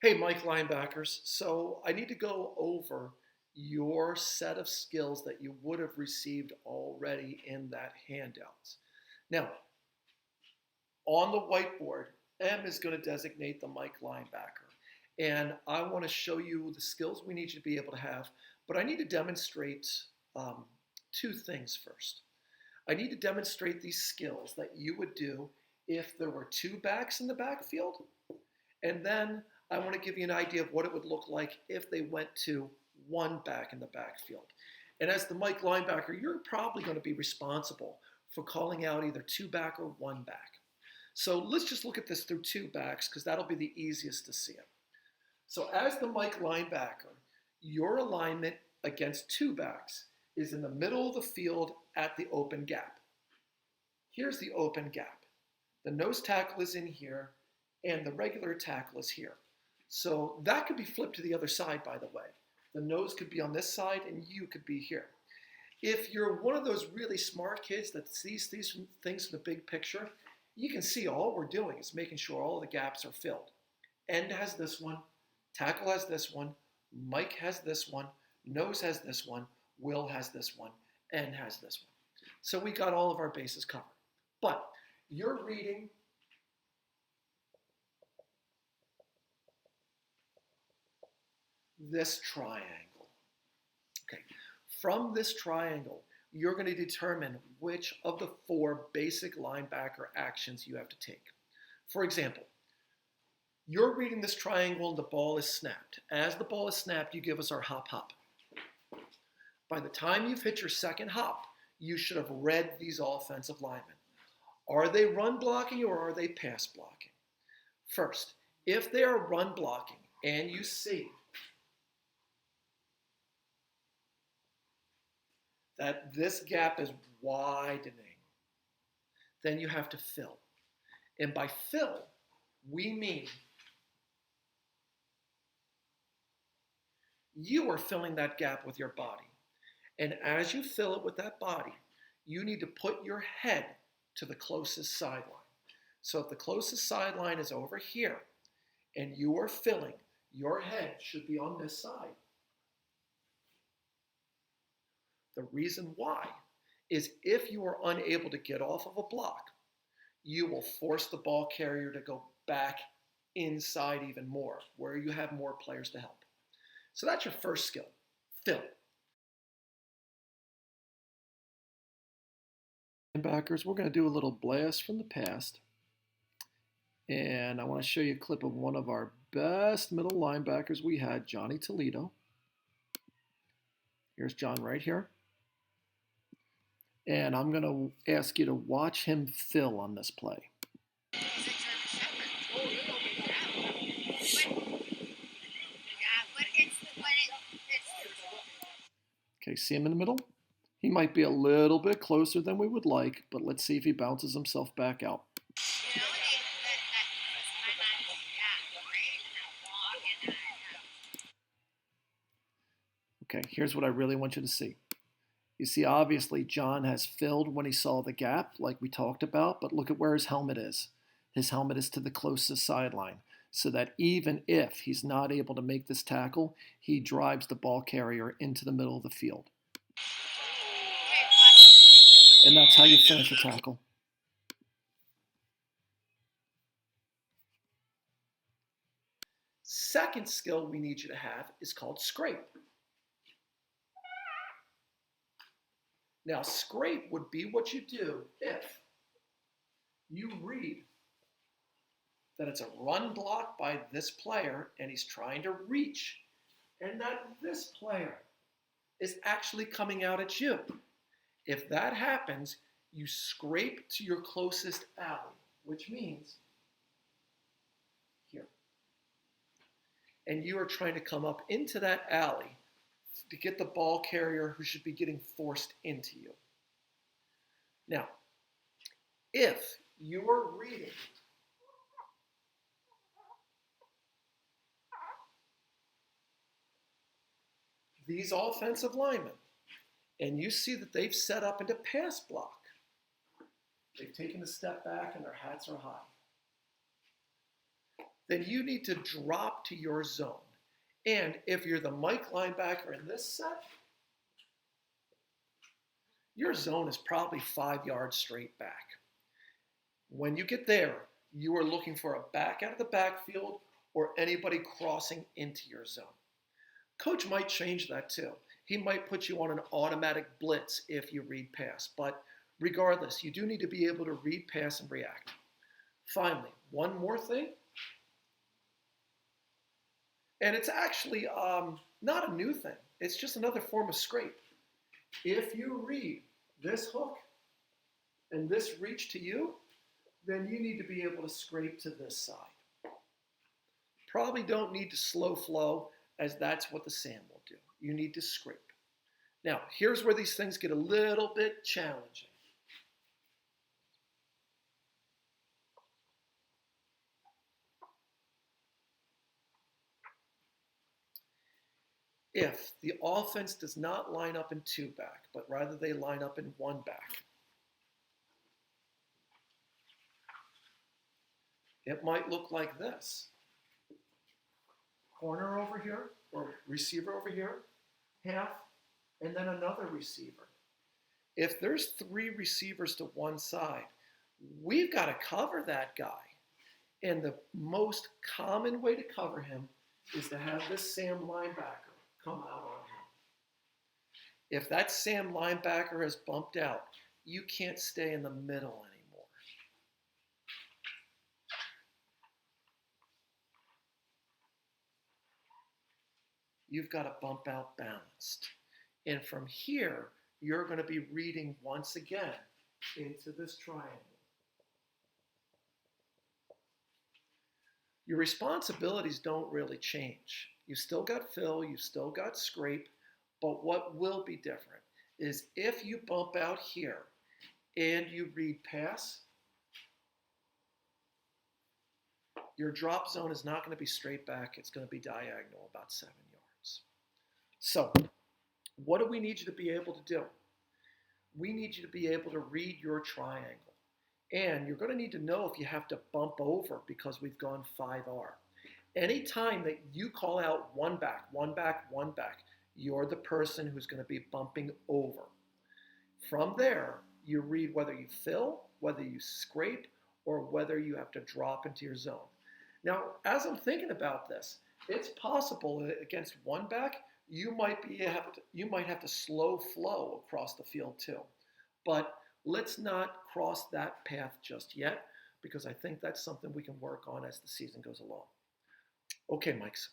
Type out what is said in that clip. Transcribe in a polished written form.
Hey, Mike linebackers. So I need to go over your set of skills that you would have received already in that handout. Now, on the whiteboard, M is going to designate the Mike linebacker. And I want to show you the skills we need you to be able to have, but I need to demonstrate two things first. I need to demonstrate these skills that you would do if there were two backs in the backfield. And then I want to give you an idea of what it would look like if they went to one back in the backfield. And as the Mike linebacker, you're probably going to be responsible for calling out either two back or one back. So let's just look at this through two backs because that'll be the easiest to see it. So as the Mike linebacker, your alignment against two backs is in the middle of the field at the open gap. Here's the open gap. The nose tackle is in here and the regular tackle is here. So that could be flipped to the other side, by the way. The nose could be on this side and you could be here. If you're one of those really smart kids that sees these things in the big picture, you can see all we're doing is making sure all the gaps are filled. End has this one, tackle has this one, Mike has this one, nose has this one, Will has this one, end has this one. So we got all of our bases covered. But you're reading this triangle. Okay, from this triangle, you're going to determine which of the four basic linebacker actions you have to take. For example, you're reading this triangle and the ball is snapped. As the ball is snapped, you give us our hop hop. By the time you've hit your second hop, you should have read these offensive linemen. Are they run blocking or are they pass blocking? First, if they are run blocking and you see that this gap is widening, then you have to fill. And by fill, we mean you are filling that gap with your body. And as you fill it with that body, you need to put your head to the closest sideline. So if the closest sideline is over here and you are filling, your head should be on this side. The reason why is if you are unable to get off of a block, you will force the ball carrier to go back inside even more, where you have more players to help. So that's your first skill, fill. Linebackers, we're going to do a little blast from the past. And I want to show you a clip of one of our best middle linebackers we had, Johnny Toledo. Here's John right here. And I'm going to ask you to watch him fill on this play. Okay, see him in the middle? He might be a little bit closer than we would like, but let's see if he bounces himself back out. Okay, here's what I really want you to see. You see, obviously, John has filled when he saw the gap, like we talked about, but look at where his helmet is. His helmet is to the closest sideline, so that even if he's not able to make this tackle, he drives the ball carrier into the middle of the field. And that's how you finish a tackle. Second skill we need you to have is called scrape. Now, scrape would be what you do if you read that it's a run block by this player and he's trying to reach, and that this player is actually coming out at you. If that happens, you scrape to your closest alley, which means here. And you are trying to come up into that alley to get the ball carrier who should be getting forced into you. Now, if you are reading these offensive linemen and you see that they've set up into pass block, they've taken a step back and their hats are high. then you need to drop to your zone. And if you're the Mike linebacker in this set, your zone is probably 5 yards straight back. When you get there, you are looking for a back out of the backfield or anybody crossing into your zone. Coach might change that too. He might put you on an automatic blitz if you read pass, but regardless, you do need to be able to read pass and react. Finally, one more thing, and it's actually not a new thing. It's just another form of scrape. If you read this hook and this reach to you, then you need to be able to scrape to this side. Probably don't need to slow flow, as that's what the sand will do. You need to scrape. Now, here's where these things get a little bit challenging. If the offense does not line up in two back, but rather they line up in one back, it might look like this. Corner over here, or receiver over here, half, and then another receiver. If there's 3 receivers to one side, we've got to cover that guy. And the most common way to cover him is to have this Sam linebacker come out on him. If that Sam linebacker has bumped out, you can't stay in the middle anymore. You've got to bump out balanced. And from here, you're going to be reading once again into this triangle. Your responsibilities don't really change. You've still got fill, you've still got scrape, but what will be different is if you bump out here and you read pass, your drop zone is not going to be straight back, it's going to be diagonal, about 7 yards. So, what do we need you to be able to do? We need you to be able to read your triangle. And you're going to need to know if you have to bump over because we've gone 5R. Anytime that you call out one back, one back, one back, you're the person who's going to be bumping over. From there, you read whether you fill, whether you scrape, or whether you have to drop into your zone. Now, as I'm thinking about this, it's possible that against one back, you might have to slow flow across the field too. But let's not cross that path just yet, because I think that's something we can work on as the season goes along. Okay, Mikes.